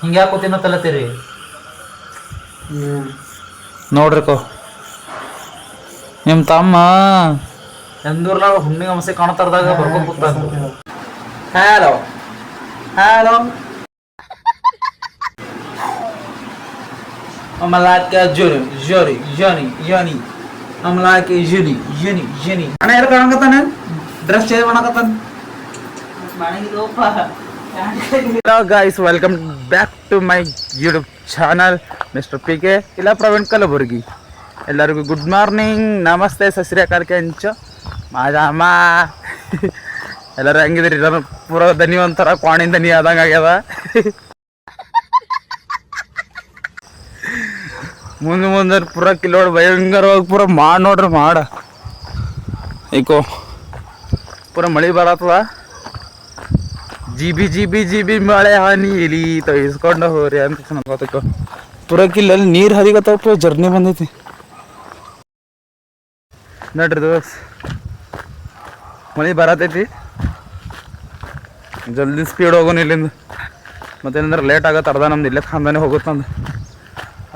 ಹಿಂಗೆ ಯಾಕೋ ತಿನ್ನತ್ತಲತ್ತೀರಿ ನೋಡ್ರಿಕೋ ನಿಮ್ಮ ತಮ್ಮ ಎಂದೂರ್ನಾಗ ಹುಣ್ಣಿಗೆ ಅಮಸೆ ಕಾಣ್ತಾರದಾಗ ಬರ್ಕೊಂಡು ಕೂತಾಗ ಹಲೋ ಹಲೋ ಅಮಲಾಕ ಜೋರಿ ಜೋರಿ ಯೋನಿ ಯೋನಿ ಅಮಲಾಕ ಜುನಿ ಜುನಿ ಜುನಿ ಅಣ್ಣ ಯಾರು ಕಾಣಕತ್ತಾನ ಡ್ರೆಸ್ ಚೇಂಜ್ ಮಾಡಕತ್ತಾನ hello guys, welcome back to my YouTube channel mister P K ಇಲ್ಲ ಪ್ರವೀಣ್ ಕಲಬುರ್ಗಿ. ಎಲ್ಲರಿಗೂ ಗುಡ್ ಮಾರ್ನಿಂಗ್, ನಮಸ್ತೆ, ಸತ್ ಶ್ರೀ ಅಕಾಲ್ ಕೆಂಚು ಮಾಜಾಮ. ಎಲ್ಲರೂ ಹೆಂಗಿದ್ರಿ? ನಾನು ಪೂರ ದನಿ ಒಂಥರ ಕ್ವಾಣಿನ ದನಿ ಆದಂಗೆ ಆಗ್ಯದ. ಮುಂದೆ ಪೂರ ಕಿಲೋಡ್ ಭಯಂಕರವಾಗಿ ಪೂರ ಮಾಡಿ ನೋಡ್ರಿ ಮಾಡ ಈಕೋ ಪೂರ ಮಳೆ ಬರತ್ತದ. ಜಿ ಬಿ ಮಳೆ ನೀಲಿ ತಗಿಸ್ಕೊಂಡು ಹೋರಿ ಅಂತ ಗೊತ್ತಕ್ಕ. ಪೂರಕ್ಕಿಲ್ಲಲ್ಲಿ ನೀರು ಹರಿಗತ್ತವ, ಪೂರ ಜರ್ನಿ ಬಂದೈತಿ ನೋಡ್ರಿ ದೋಸ್. ಮಳೆ ಬರತೈತಿ, ಜಲ್ದಿ ಸ್ಪೀಡ್ ಹೋಗೋಣ ಇಲ್ಲಿಂದ. ಮತ್ತೇನಂದ್ರೆ ಲೇಟ್ ಆಗತ್ತೆ, ಅರ್ಧ ನಮ್ದು ಇಲ್ಲೇ ಖಾಂದಾನೆ ಹೋಗುತ್ತೆ ನಮ್ದು.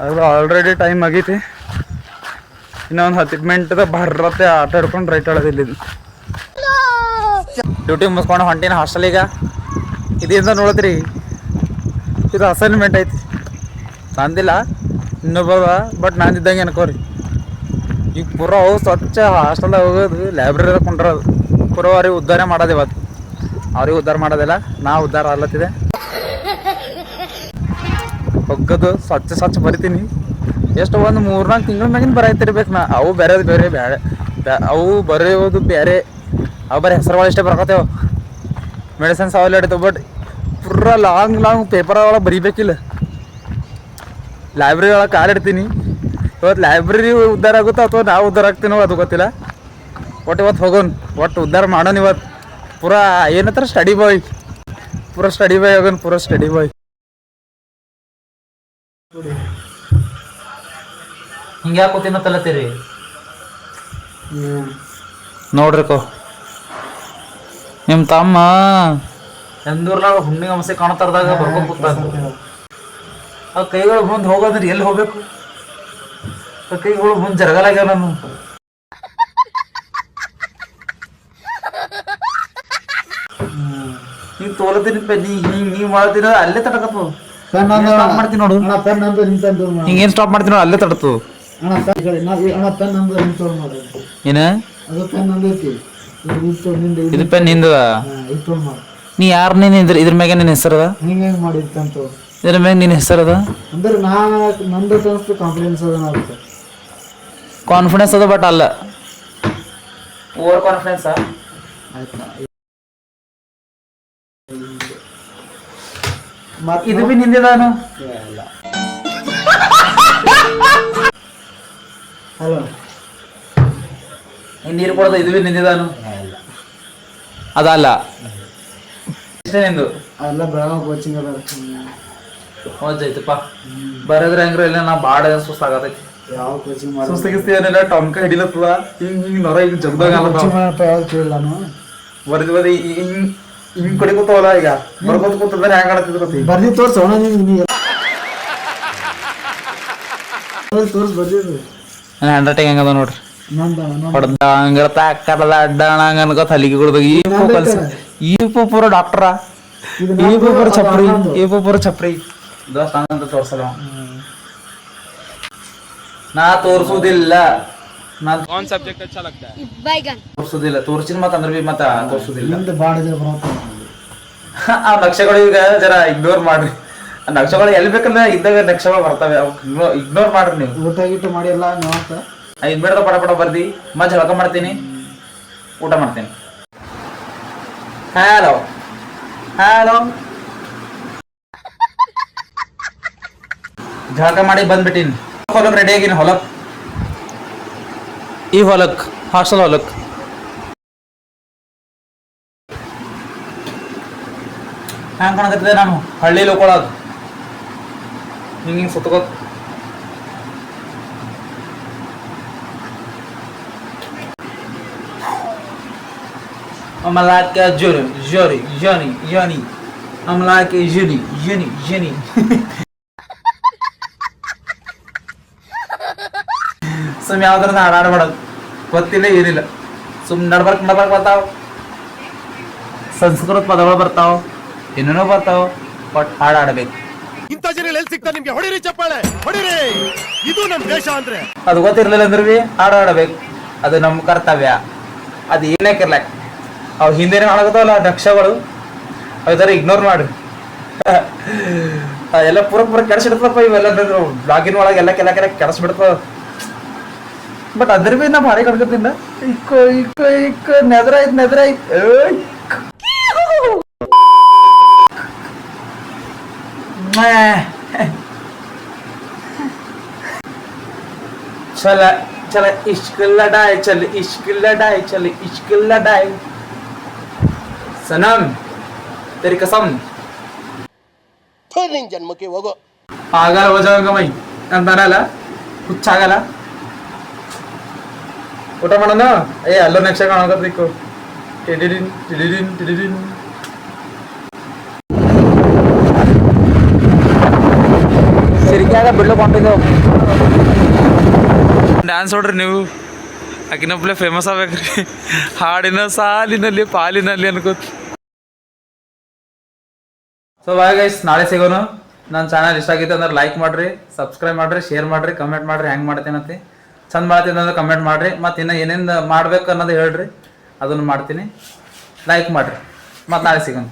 ಅದು ಆಲ್ರೆಡಿ ಟೈಮ್ ಆಗೈತಿ, ಇನ್ನೊಂದು 10 ಮಿನಿಟ್ದ ಬರ್ರತ್ತೆ ಆಟ ಹಿಡ್ಕೊಂಡು ರೈಟ್ ಹೇಳೋದು ಇಲ್ಲಿಂದ. ಡ್ಯೂಟಿ ಮುಗಿಸ್ಕೊಂಡು ಹೊಂಟಿನ ಹಾಸ್ಟೆಲಿಗ. ಇದರಿಂದ ನೋಡಿದ್ರಿ, ಇದು ಅಸೈನ್ಮೆಂಟ್ ಐತಿ, ನಂದಿಲ್ಲ ಇನ್ನೊಬ್ಬ, ಬಟ್ ನಂದಿದ್ದಂಗೆ ಅನ್ಕೋರಿ. ಈಗ ಪೂರ ಹೋಗಿ ಸ್ವಚ್ಛ ಹಾಸ್ಟೆಲ್ದಾಗ ಹೋಗೋದು, ಲೈಬ್ರರಿದಾಗ ಕೊಂಡ್ರೋದು, ಪೂರ ಅವ್ರಿಗೆ ಉದ್ಧಾರ ಮಾಡೋದು. ಇವತ್ತು ಅವ್ರಿಗೆ ಉದ್ಧಾರ ಮಾಡೋದಿಲ್ಲ, ನಾವು ಉದ್ಧಾರ ಆಗ್ಲತ್ತಿದೆ. ಹೋಗೋದು ಸ್ವಚ್ಛ ಬರಿತೀನಿ. ಎಷ್ಟು ಒಂದು 3-4 ತಿಂಗಳ ಮ್ಯಾಗಿನ ಬರಾಯ್ತಿರ್ಬೇಕು ನಾ. ಅವು ಬೇರೆ ಬೇರೆ ಅವು ಬರೆಯೋದು ಬೇರೆ, ಅವು ಬರೀ ಹೆಸರುಗಳು ಇಷ್ಟೇ ಬರ್ಕೋತೇವೆ. ಮೆಡಿಸಿನ್ಸ್ ಅವೆಲ್ಲ ಹಿಡಿತೇವೆ, ಬಟ್ ಪೂರ ಲಾಂಗ್ ಪೇಪರ್ ಒಳಗೆ ಬರಿಬೇಕಿಲ್ಲ. ಲೈಬ್ರರಿ ಒಳಗೆ ಕಾಲಿಡ್ತೀನಿ. ಇವತ್ತು ಲೈಬ್ರರಿ ಉದ್ಧಾರ ಆಗುತ್ತೋ ಅಥವಾ ನಾವು ಉದ್ಧಾರ ಆಗ್ತೀನೋ ಅದು ಗೊತ್ತಿಲ್ಲ. ಒಟ್ಟು ಇವತ್ತು ಹೋಗೋಣ, ಒಟ್ಟು ಉದ್ಧಾರ ಮಾಡೋಣ ಇವತ್ತು. ಪೂರ ಏನತ್ರ ಸ್ಟಡಿ ಬಾಯ್ ಹೋಗೋಣ, ಪೂರ ಸ್ಟಡಿ ಬಾಯ್. ಹಿಂಗೆ ಯಾಕೋ ತಿನ್ನತ್ತಲತ್ತೀರಿ ನೋಡ್ರಿಕೋ ನಿಮ್ಮ ತಮ್ಮ ಎಂದೂರ್ನಾಗ ಹುಣ್ಣಿಗೆ ಅಮಸೆ ಕಾಣ್ತಾರದಾಗ ಬರ್ಕೊಂಡು ಕೂತಾಗ ಆ ಕೈಗಳು ಮುಂದೆ ಹೋಗೋದ್ರೆ ಎಲ್ಲಿ ಹೋಗ್ಬೇಕು? ಆ ಕೈಗಳು ಮುಂದೆ ಜರಗಲಾಗ್ಯಾವ. ನಾನು ನೀವ್ ತೋಲತೀನಿ, ನೀವ್ ಮಾಡ್ತೀರ ಅಲ್ಲೇ ತಡಕತ್ತು. ಮಾಡ್ತೀನಿ ನೋಡು, ಹಿಂಗೇನ್ ಸ್ಟಾಪ್ ಮಾಡ್ತೀನಿ ನೋಡು, ಅಲ್ಲೇ ತಡತು. ಏನ ಇದು ಪೆನ್ ನಿಂದದ? ನೀ ಯಾರ ನೀನ್ ಇದ್ರ ಮ್ಯಾಗ ನಿನ್ನ ಹೆಸರದ? ಇದ್ರ ಮ್ಯಾಗ ನಿನ್ನ ಹೆಸರದ? ಕಾನ್ಫಿಡೆನ್ಸ್ ಅದ, ಬಟ್ ಅಲ್ಲ ಓವರ್ ಕಾನ್ಫಿಡೆನ್ಸ್. ಇದು ಬಿ ನಿಂದಿದಾನು. ಹಲೋ, ನೀರು ಕೊಡೋದು ಇದು ಬಿ ನಿಂದಿದಾನು. ಅದಲ್ಲ ನಿಂದು ಅಲ್ಲ, ಬೆಳಗಾವ್ ಕೋಚಿಂಗ್ ಅದ. ಹೋಯ್ತಪ್ಪ ಬರೋದ್ರೆ ಹೆಂಗ್ರ ಇಲ್ಲ, ನಾ ಬಾಡ ಸುಸ್ತಾಗತೈತಿ. ಯಾವ ಕೋಚಿಂಗ್ ಸುಸ್ತಾಗಿಸ್ತೀವಲ್ಲ, ಟೊಂಕ ಹಿಡಿಲತ್ತದ. ಹಿಂಗ್ ನೊರ ಹಿಂಗ್ ಜಗ್ದಾಗ ಬರ್ದಿ ಬರ್ದಿ ಹಿಂಗ್ ಕಡಿಕೋತಾವಲ್ಲ. ಈಗ ಬರ್ಕೋತ ಕೂತಂದ್ರೆ ಹೆಂಗ್ ಆಡತ್ತಿದ್ರತಿ ಬರ್ದಿ ತೋರ್ಸೋಣ. ತೋರ್ಸ್ ಬರ್ದಿದ್ರು ಹ್ಯಾಂಡ್ ರೈಟಿಂಗ್ ಹೆಂಗದ ನೋಡ್ರಿ. ಅನ್ಕೋತ ಹಲಿಗೆ ಕೊಡ್ಬೇಕು. ಈ ಪೂರ ಡಾಕ್ಟರ, ಈ ಪೂರ ಛಪ್ರಿ ದೋಸ್ತ ಅಂತ ತೋರ್ಸಲ್ಲ. ನಾ ತೋರ್ಸುದಿಲ್ಲ, ತೋರ್ಸುದಿಲ್ಲ. ತೋರ್ಸಿನ ಮತ್ತ ಅಂದ್ರೆ ಬಿ ಮತ್ತ ತೋರ್ಸುದಿಲ್ಲ. ಆ ನಕ್ಷೆಗಳು ಈಗ ಜರ ಇಗ್ನೋರ್ ಮಾಡ್ರಿ. ಆ ನಕ್ಷೆಗಳು ಎಲ್ಲಿ ಬೇಕಂದ್ರೆ ಇದ್ದಾಗ ನಕ್ಷೆಗಳು ಬರ್ತವೆ, ಇಗ್ನೋರ್ ಮಾಡ್ರಿ. ನೀವು ಊಟ ಗೀಟ ಮಾಡಿಲ್ಲ ನೀವು? 5 ಮಿನಿಟ್ ಪಟ ಬರ್ದಿ, ಮತ್ತೆ ಜಳಕ ಮಾಡ್ತೀನಿ, ಊಟ ಮಾಡ್ತೀನಿ. ಹಲೋ ಹಲೋ, ಜಳಕ ಮಾಡಿ ಬಂದ್ಬಿಟ್ಟಿನಿ. ಹೊಲಕ್ ರೆಡಿ ಆಗಿನಿ. ಈ ಹೊಲಕ್, ಹಾಸ್ಟೆಲ್ ಹೊಲಕ್. ಹ್ಯಾಂಗ ಕಾಣಕತ್ತಿದೆ? ನಾನು ಹಳ್ಳಿ ಲೋಕೊಳದು ಹಿಂಗೆ ಸುತ್ತಕೋತ. ಅಮಲಾಕ ಜೋರಿ ಜೋರಿ ಯೋನಿ ಯೋನಿ I'm like a Jenny. ಸುಮ್ ಯಾವ್ದಾರ ಹಾಡು ಆಡ್ಬಾರ್ದು, ಗೊತ್ತಿಲ್ಲ ಏನಿಲ್ಲ, ಸುಮ್ ನಡ್ಬರ್ಕ್ ಬರ್ತಾವ, ಸಂಸ್ಕೃತ ಪದಗಳು ಬರ್ತಾವ, ಏನೇನೋ ಬರ್ತಾವ, ಬಟ್ ಹಾಡು ಆಡ್ಬೇಕು. ಇಂಥ ಜನ ಎಲ್ಲಿ ಸಿಗ್ತಾರೆ ನಿಮ್ಗೆ? ಹೊಡಿರಿ ಚಪ್ಪಾಳೆ, ಹೊಡಿರಿ. ಇದು ನಮ್ ದೇಶ ಅಂದ್ರೆ. ಅದು ಗೊತ್ತಿರ್ಲಿಲ್ಲ ಅಂದ್ರೆ ಬಿ ಹಾಡು ಆಡಬೇಕು, ಅದು ನಮ್ಮ ಕರ್ತವ್ಯ. ಅದು ಏನೇ ಇರ್ಲಾಕ ಅವು ಹಿಂದೆನೇ ಹಾಳಾಗತ್ತವಲ್ಲ ನಕ್ಷಗಳು, ಅದರ ಇಗ್ನೋರ್ ಮಾಡ್ರಿ. ಎಲ್ಲ ಪೂರ ಕೆಡಿಸಿಡ್ತಪ್ಪ ಇವೆಲ್ಲ ಬ್ಲಾಗಿನ್ ಒಳಗೆ ಎಲ್ಲ ಕೆಡಿಸ್ಬಿಡ್ತಾವ. ಬಟ್ ಅದ್ರ ಬಿ ನಾ ಭಾರಿ ಕಡ್ಕೊತಿಲ್ಲ. ಇಕ್ಕ ನೆದ್ರಾಯ್ತು चल इश्क लड़ाए इश्क लड़ाए सनम तेरी कसम ನಿನ್ ಜನ್ಮಕ್ಕೆ ಹೋಗೋ. ಆಗಲ್ಲ हो जाऊंगा मैं ಅಂತಾನಲ್ಲ, ಹುಚ್ಚಾಗಲ್ಲ. ಊಟ ಮಾಡೋಣ. ಅಲ್ಲೋ ನೆಕ್ಸ್ಟ್ ಕಾಣಕತ್ಬೇಕು. ಸಿರಿಕ್ಯಾಗ ಬಿಡ್ಲಿಕ್ಕೆ ಹೊಂಟಿದ್ದೆವು. ಡ್ಯಾನ್ಸ್ ನೋಡ್ರಿ ನೀವು, ಆಕಿನೊಬ್ಲೆ ಫೇಮಸ್ ಆಗ್ಬೇಕ್ರಿ ಹಾಡಿನ ಸಾಲಿನಲ್ಲಿ ಪಾಲಿನಲ್ಲಿ ಅನ್ಕೋತ. ಸೊ ಬಾಯ್ ಗೈಸ್, ನಾಳೆ ಸಿಗೋನು. ನನ್ನ ಚಾನಲ್ ಇಷ್ಟ ಆಗಿತ್ತು ಅಂದ್ರೆ ಲೈಕ್ ಮಾಡ್ರಿ, ಸಬ್ಸ್ಕ್ರೈಬ್ ಮಾಡ್ರಿ, ಶೇರ್ ಮಾಡ್ರಿ, ಕಮೆಂಟ್ ಮಾಡ್ರಿ. ಹೆಂಗೆ ಮಾಡ್ತೀನಂತೆ ಚಂದ ಮಾಡ್ತೀನಿ ಅಂದ್ರೆ ಕಮೆಂಟ್ ಮಾಡ್ರಿ. ಮತ್ತು ಇನ್ನು ಏನೇನು ಮಾಡ್ಬೇಕು ಅನ್ನೋದು ಹೇಳ್ರಿ, ಅದನ್ನು ಮಾಡ್ತೀನಿ. ಲೈಕ್ ಮಾಡ್ರಿ. ಮತ್ತು ನಾಳೆ ಸಿಗೋಣ.